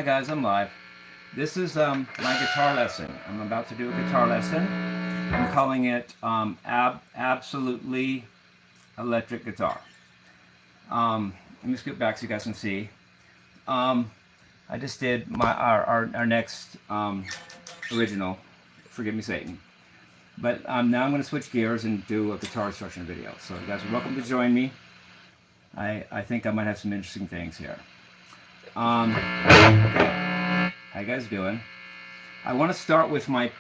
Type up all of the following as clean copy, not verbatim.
guys, I'm live. This is my guitar lesson. I'm about to do a guitar lesson. I'm calling it Absolutely Electric Guitar. Let me scoot back so you guys can see. I just did our next original, Forgive Me Satan. But now I'm going to switch gears and do a guitar instruction video. So you guys are welcome to join me. I think I might have some interesting things here. Okay. How you guys doing? I want to start with my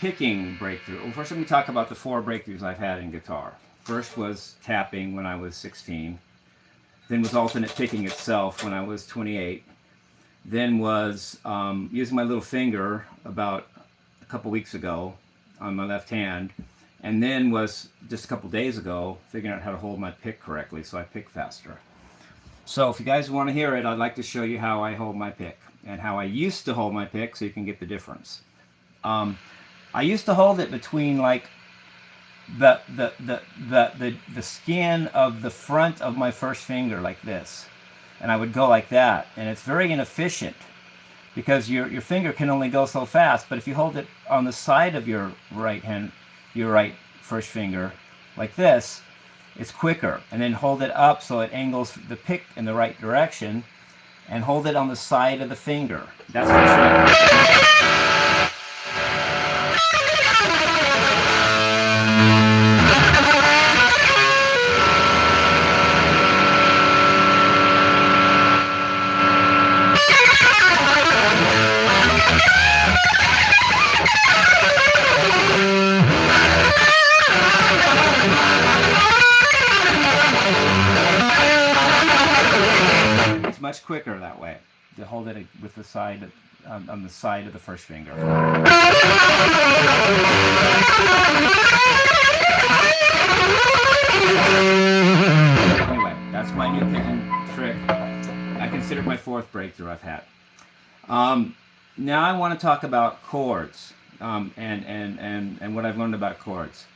picking breakthrough. Well, first let me talk about the 4 breakthroughs I've had in guitar. First was tapping when I was 16. Then was alternate picking itself when I was 28. Then was using my little finger about a couple weeks ago on my left hand. And then was just a couple days ago figuring out how to hold my pick correctly so I pick faster. So if you guys want to hear it, I'd like to show you how I hold my pick and how I used to hold my pick so you can get the difference. I used to hold it between like the skin of the front of my first finger like this, and I would go like that, and it's very inefficient because your finger can only go so fast. But if you hold it on the side of your right hand, your right first finger like this, it's quicker. And then hold it up so it angles the pick in the right direction, and hold it on the side of the finger. That's the trick. Much quicker that way to hold it with the side on the side of the first finger. Anyway, that's my new picking trick. I consider it my 4th breakthrough I've had. Now I want to talk about chords and what I've learned about chords.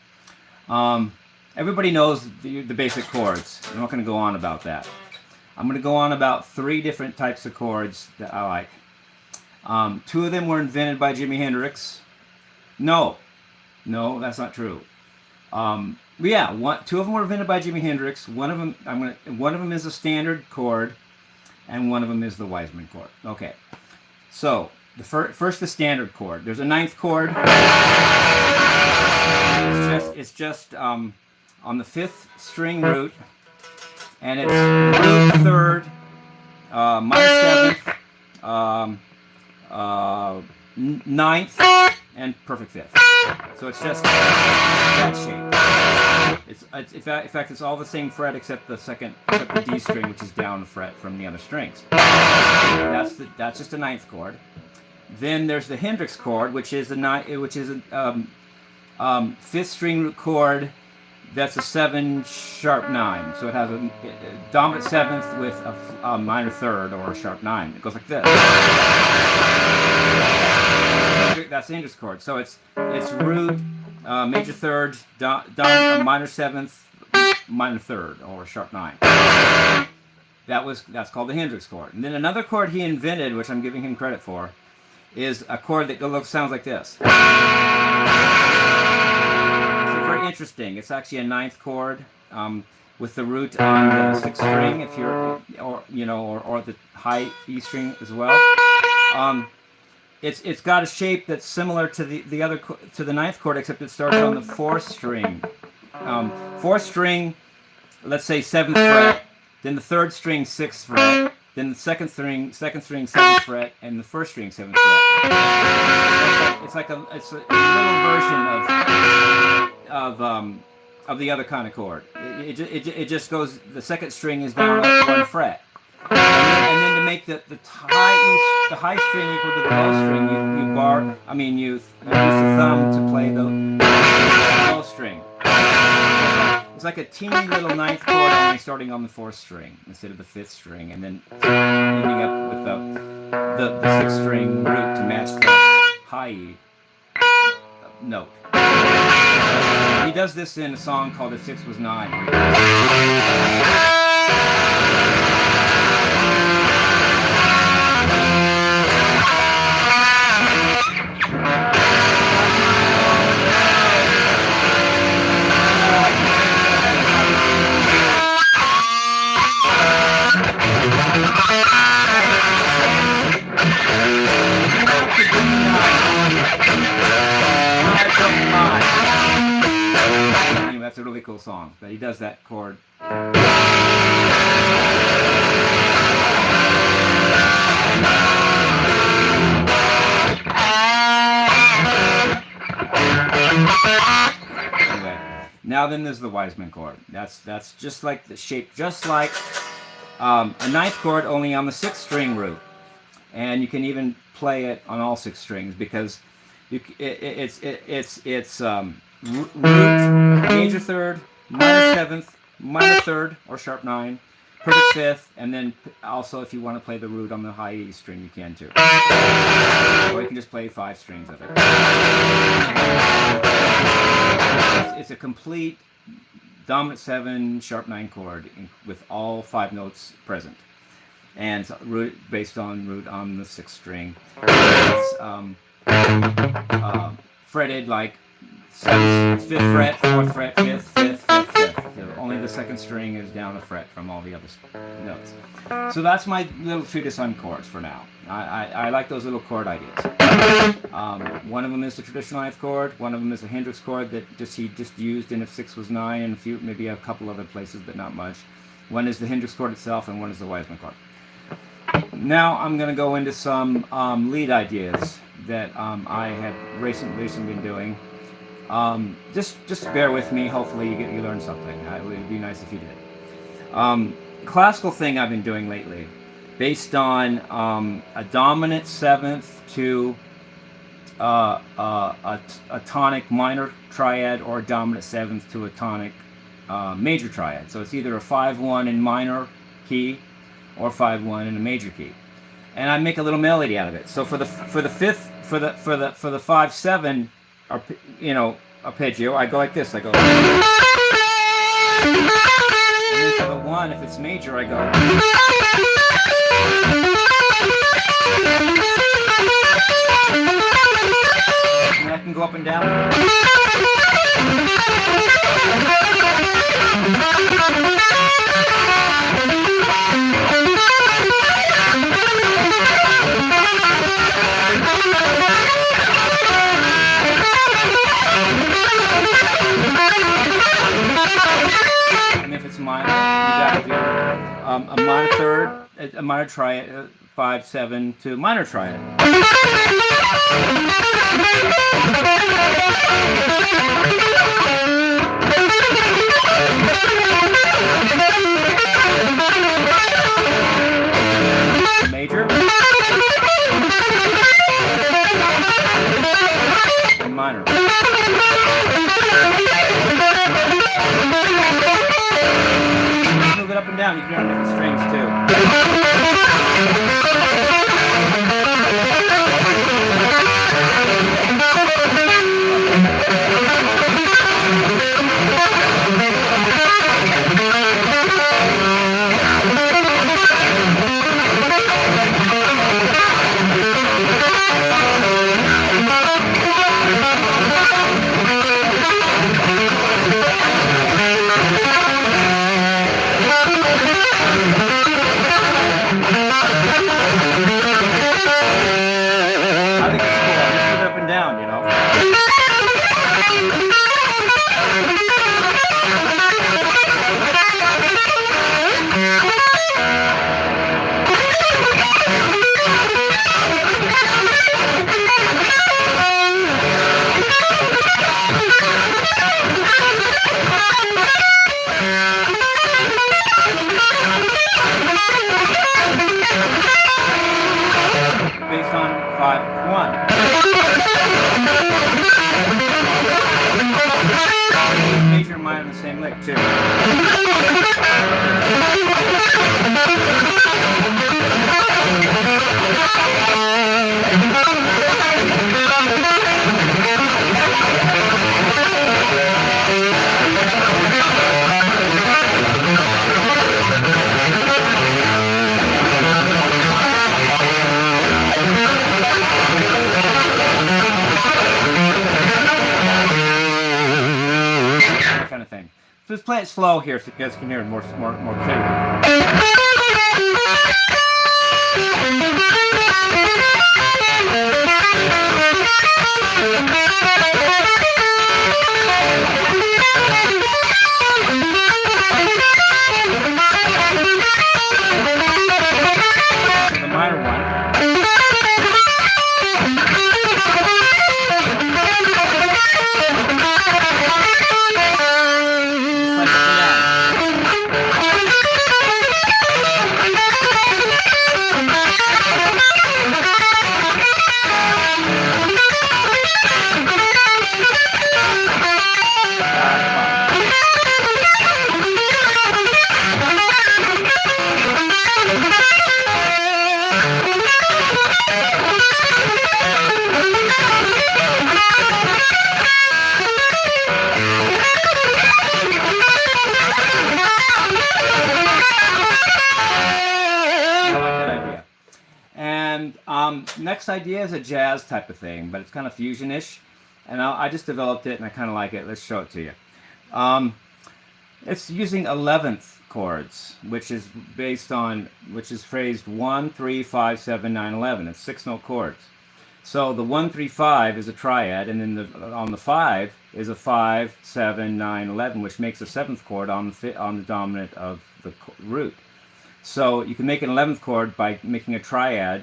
Everybody knows the basic chords. I'm not going to go on about that. I'm going to go on about 3 different types of chords that I like. 2 of them were invented by Jimi Hendrix. No, that's not true. Yeah, 2 of them were invented by Jimi Hendrix. One of them is a standard chord, and one of them is the Wiseman chord. Okay, so first the standard chord. There's a 9th chord. It's just on the 5th string root. And it's root 3rd, minor 7th, 9th, and perfect 5th. So it's just that shape. In fact, it's all the same fret except the D string, which is down fret from the other strings. That's just a 9th chord. Then there's the Hendrix chord, which is a 5th string root chord. That's a 7 sharp 9, so it has a dominant 7th with a minor 3rd or a sharp 9. It goes like this. That's the Hendrix chord. So it's root, major 3rd, minor 7th, minor 3rd or sharp 9. That's called the Hendrix chord. And then another chord he invented, which I'm giving him credit for, is a chord that sounds like this. Interesting. It's actually a 9th chord with the root on the 6th string, if you're, or the high E string as well. It's got a shape that's similar to the 9th chord, except it starts on the 4th string. 4th string, let's say 7th fret, then the 3rd string 6th fret, then the 2nd string 7th fret, and the 1st string 7th fret. It's a little version of the other kind of chord. It just goes, the 2nd string is down 1 fret, and then to make the high string equal to the low string, you use the thumb to play the low string. It's like a teeny little 9th chord, only starting on the 4th string instead of the 5th string, and then ending up with the 6th string root to match the high E note. He does this in a song called "If 6 Was 9." songs, but he does that chord. Anyway, now then there's the Wiseman chord. That's just like the shape, just like a ninth chord, only on the 6th string root, and you can even play it on all 6 strings because it's root, major 3rd, minor 7th, minor 3rd, or sharp 9, perfect 5th, and then also if you want to play the root on the high E string, you can too. Or you can just play 5 strings of it. It's a complete dominant 7, sharp 9 chord with all 5 notes present, and it's based on root on the 6th string. It's fretted like 7th, 5th fret, 4th fret, 5th, 5th, 5th, 5th. So only the 2nd string is down a fret from all the other notes. So that's my little treatise on chords for now. I like those little chord ideas. One of them is the traditional 9th chord. One of them is a Hendrix chord that he just used, and if 6 was 9, and maybe a couple other places, but not much. One is the Hendrix chord itself, and one is the Wiseman chord. Now I'm going to go into some lead ideas that I have recently been doing. Just bear with me. Hopefully you learn something. It would be nice if you did. Classical thing I've been doing lately, based on a dominant 7th to a tonic minor triad, or a dominant 7th to a tonic major triad. So it's either a 5-1 in minor key or 5-1 in a major key, and I make a little melody out of it. So for the 5-7, arpeggio, I go like this. I go, and then for the 1, if it's major, I go. And I can go up and down. And if it's minor, you gotta do a minor 3rd, a minor triad, 5-7 to minor triad. Major, and minor. Move it up and down. You can do it on different strings too. Based on 5-1. Major and minor on the same lick too. Kind of thing. So let's play it slow here so you guys can hear it more clearly. Next idea is a jazz type of thing, but it's kind of fusion-ish, and I just developed it and I kind of like it. Let's show it to you. It's using 11th chords, which is phrased 1, 3, 5, 7, 9, 11. It's 6-note chords. So the 1, 3, 5 is a triad, and then on the 5 is a 5, 7, 9, 11, which makes a 7th chord on the dominant of the root. So you can make an 11th chord by making a triad,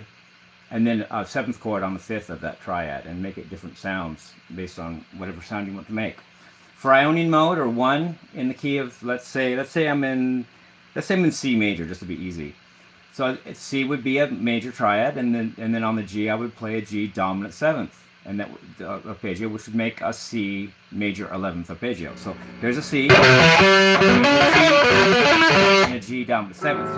and then a 7th chord on the 5th of that triad, and make it different sounds based on whatever sound you want to make. For Ionian mode, or 1 in the key of, let's say I'm in C major, just to be easy. So C would be a major triad, and then on the G I would play a G dominant 7th, and that arpeggio, which would make a C major 11th arpeggio. So there's a C, and a G dominant 7th.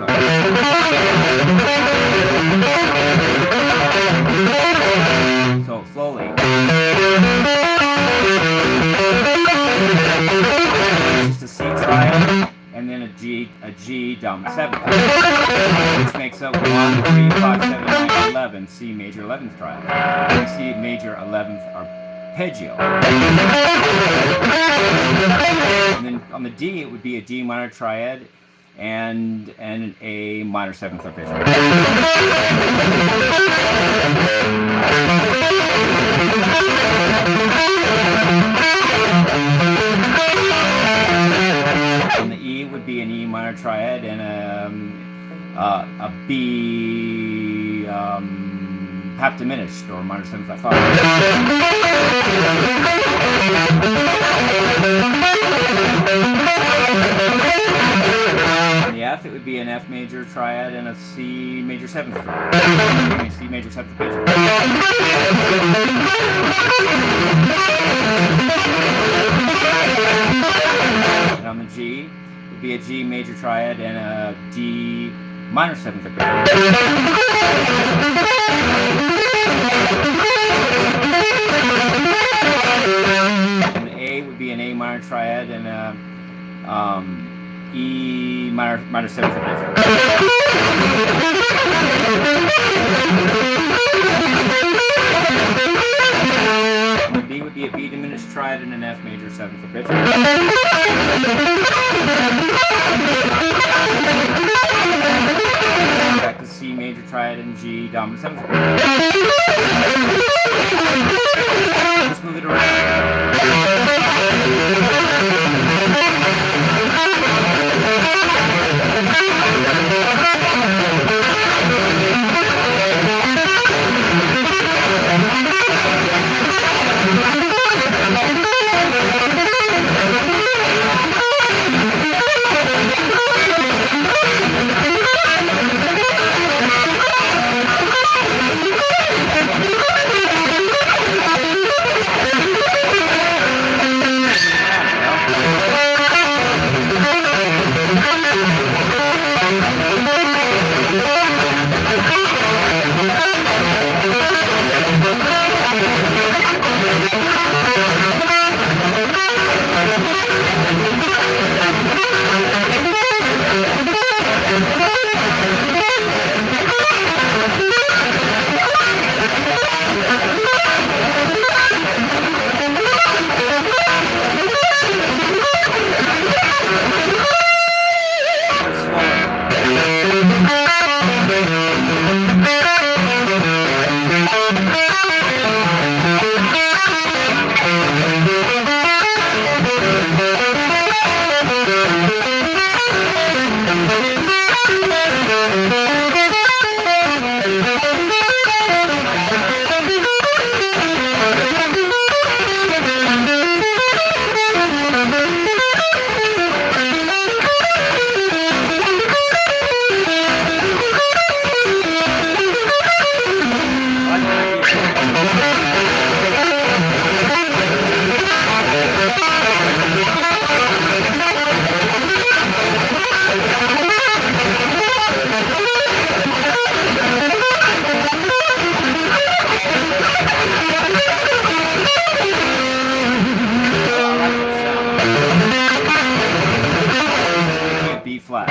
So slowly. Just a C triad, and then a G dominant 7th, which makes up 1, 3, 5, 7, 9, 11, C major 11th triad, C major 11th arpeggio. And then on the D, it would be a D minor triad and an A minor 7th arpeggio. On the E would be an E minor triad and a B half diminished, or minor 7th at 5. On the F, it would be an F major triad and a C major 7th triad. C major 7th arpeggio. And on the G, it would be a G major triad and a D minor 7th arpeggio. And the A would be an A minor triad and a E minor 7th arpeggio. And the B would be a B diminished triad and an F major 7th arpeggio. Back to C major triad and G dominant 7th arpeggio. Let's move it around. flat.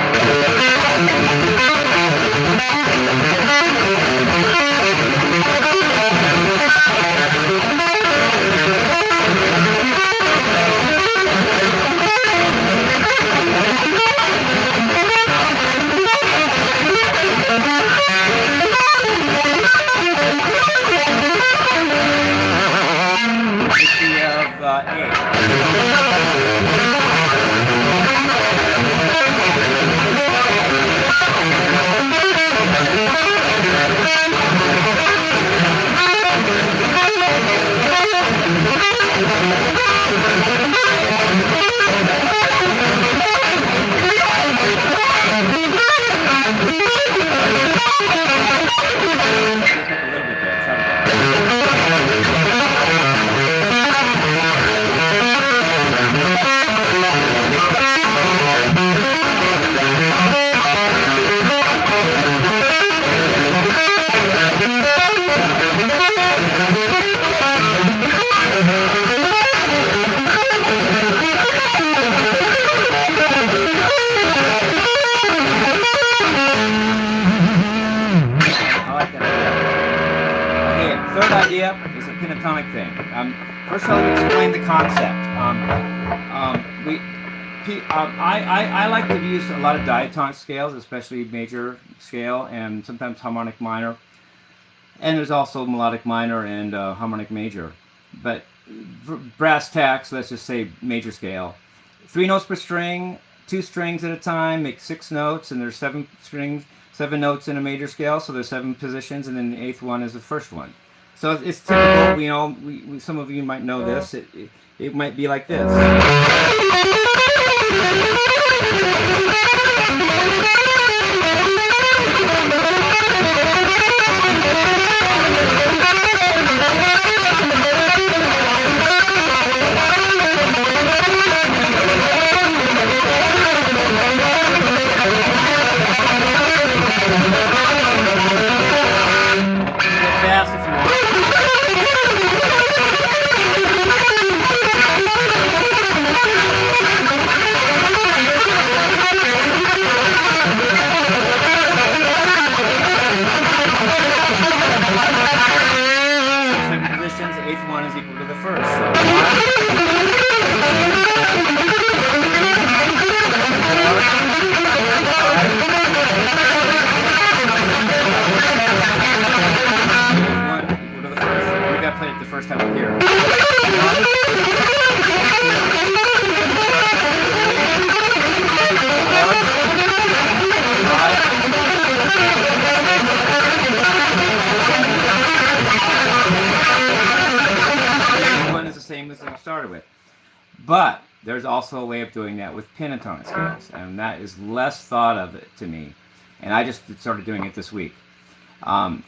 I like that idea. Okay, third idea is a pentatonic thing. First of all, let me explain the concept. I like to use a lot of diatonic scales, especially major scale and sometimes harmonic minor. And there's also melodic minor and harmonic major. But brass tacks, let's just say major scale. 3 notes per string, 2 strings at a time, make 6 notes, and there's 7 strings, 7 notes in a major scale, so there's 7 positions, and then the 8th one is the first one. So it's typical, you know, some of you might know this, it might be like this. Fast if you want. Positions, the 8th one is equal to the first. So 1, 2, 3, 4, 5, 6, 7, 8th one equal to the first. We got to play it the first time up here. 1, 2, 3, 4, 5, 6, 7, 8th one is the same as we started with. But there's also a way of doing that with pentatonic scales, and that is less thought of it to me. And I just started doing it this week.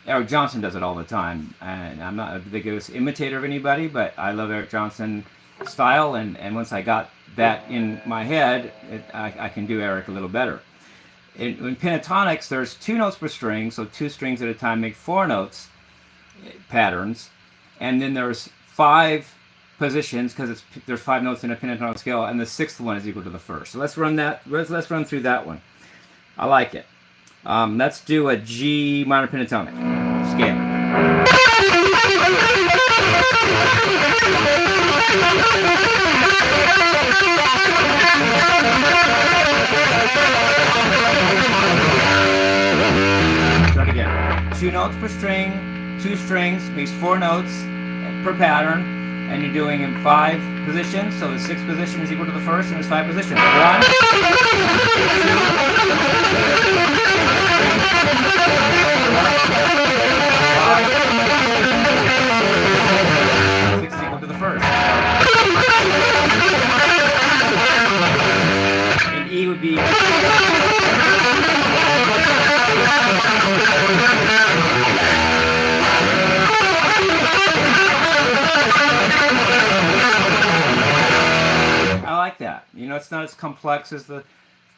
Eric Johnson does it all the time, and I'm not the biggest imitator of anybody, but I love Eric Johnson style, and once I got that in my head, I can do Eric a little better. In pentatonics, there's 2 notes per string, so 2 strings at a time make 4 notes patterns, and then there's 5 positions because there's 5 notes in a pentatonic scale, and the 6th one is equal to the first. So let's run that. Let's run through that one. I like it. Let's do a G minor pentatonic scale. Start again. 2 notes per string, 2 strings makes 4 notes per pattern. And you're doing in 5 positions, so the 6th position is equal to the first, and there's 5 positions. 1, 2, 3, 4, 5, 6 is equal to the first. And E would be... I like that. You know, it's not as complex as the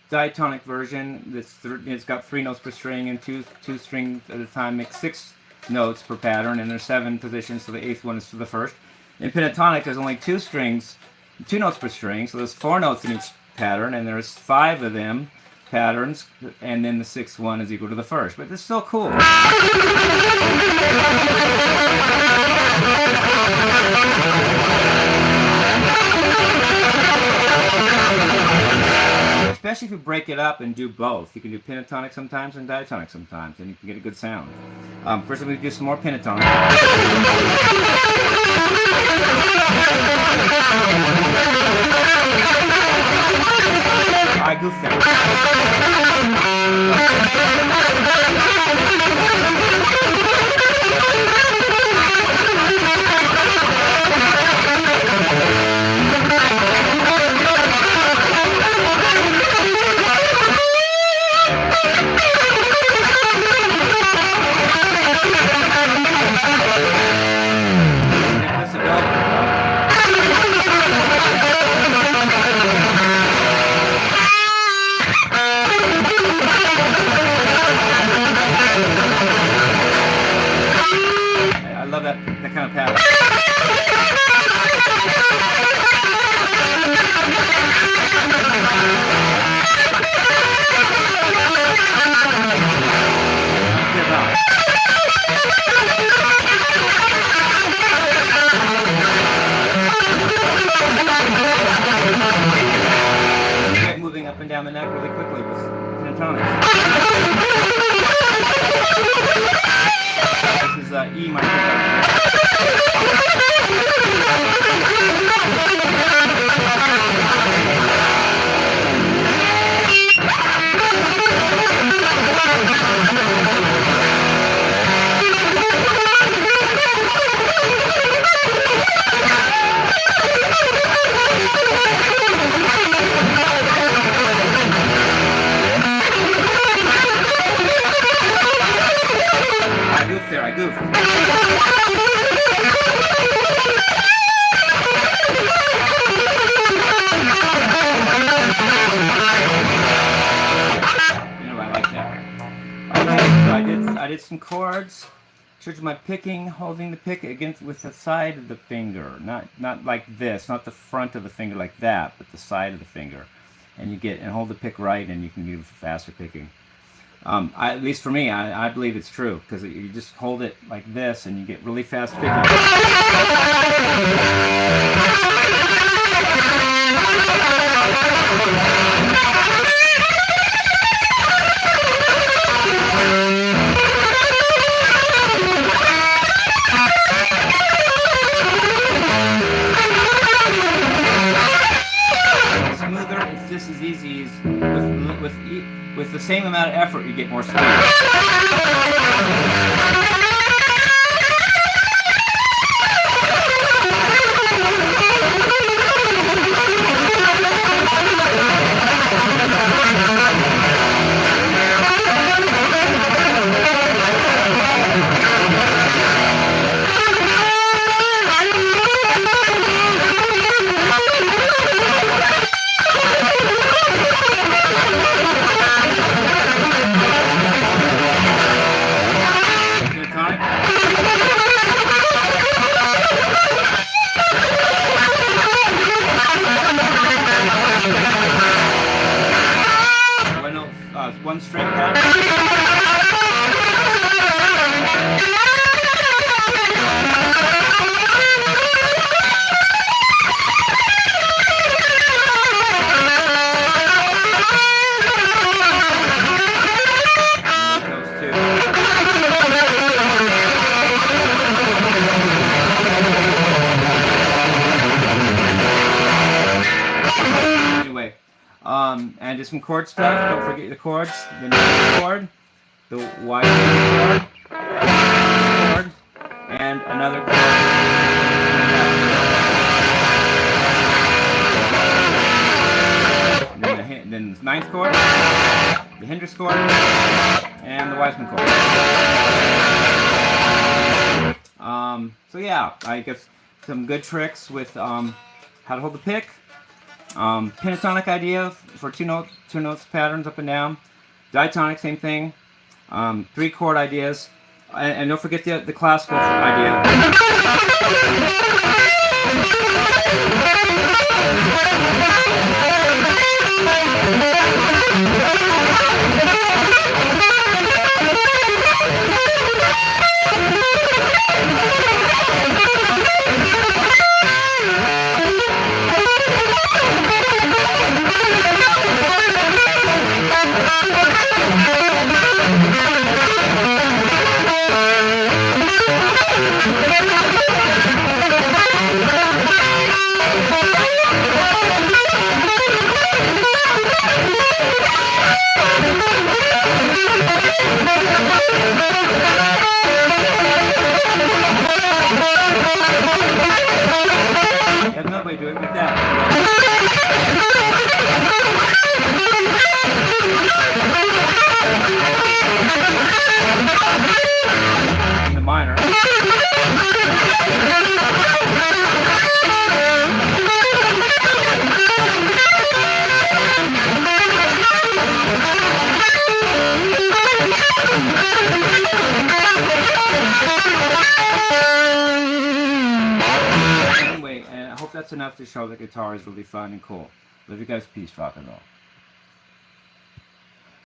diatonic version. It's got 3 notes per string, and two strings at a time make 6 notes per pattern, and there's 7 positions, so the 8th one is to the first. In pentatonic, there's only 2 notes per string, so there's 4 notes in each pattern, and there's 5 of them patterns, and then the 6th one is equal to the first. But it's still cool. Especially if you break it up and do both. You can do pentatonic sometimes and diatonic sometimes, and you can get a good sound. First, I'm going to do some more pentatonic. I goofed that. I love that kind of pattern. pentatonics. This is E minor. I goofed. You know, I like that. Okay, so I did some chords. Church my picking, holding the pick against with the side of the finger, not like this, not the front of the finger like that, but the side of the finger, and hold the pick right, and you can give faster picking. At least for me, I believe it's true, because you just hold it like this and you get really fast picking. Smoother, it's just as easy as with the same amount of effort, you get more speed. One string pattern. And do some chord stuff. Don't forget the chords. The next chord, the Y chord, and another chord. And then the ninth chord, the Hendrix chord, and the Wiseman chord. So yeah, I guess some good tricks with how to hold the pick. Pentatonic idea for two notes patterns up and down. Diatonic, same thing. 3-chord ideas, and don't forget the classical idea. Have nobody do it like that. In the minor. Anyway, and I hope that's enough to show that guitar is really fun and cool. Love you guys. Peace, rock and roll.